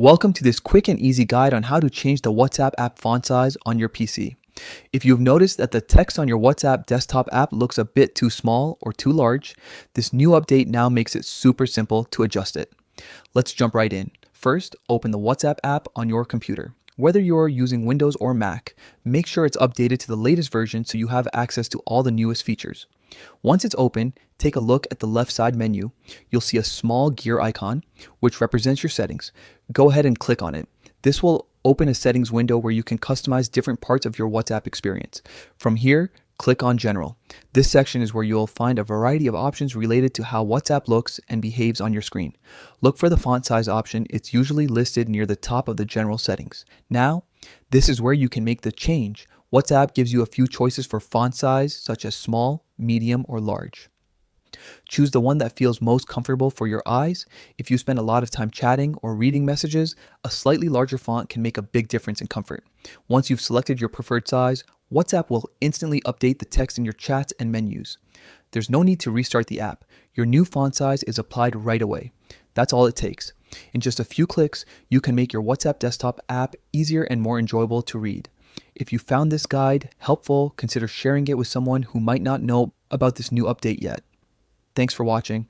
Welcome to this quick and easy guide on how to change the WhatsApp app font size on your PC. If you've noticed that the text on your WhatsApp desktop app looks a bit too small or too large, this new update now makes it super simple to adjust it. Let's jump right in. First, open the WhatsApp app on your computer. Whether you're using Windows or Mac, make sure it's updated to the latest version so you have access to all the newest features. Once it's open, take a look at the left side menu. You'll see a small gear icon, which represents your settings. Go ahead and click on it. This will open a settings window where you can customize different parts of your WhatsApp experience. From here, click on General. This section is where you'll find a variety of options related to how WhatsApp looks and behaves on your screen. Look for the font size option. It's usually listed near the top of the general settings. Now, this is where you can make the change. WhatsApp gives you a few choices for font size, such as small, medium, or large. Choose the one that feels most comfortable for your eyes. If you spend a lot of time chatting or reading messages, a slightly larger font can make a big difference in comfort. Once you've selected your preferred size, WhatsApp will instantly update the text in your chats and menus. There's no need to restart the app. Your new font size is applied right away. That's all it takes. In just a few clicks, you can make your WhatsApp desktop app easier and more enjoyable to read. If you found this guide helpful, consider sharing it with someone who might not know about this new update yet. Thanks for watching.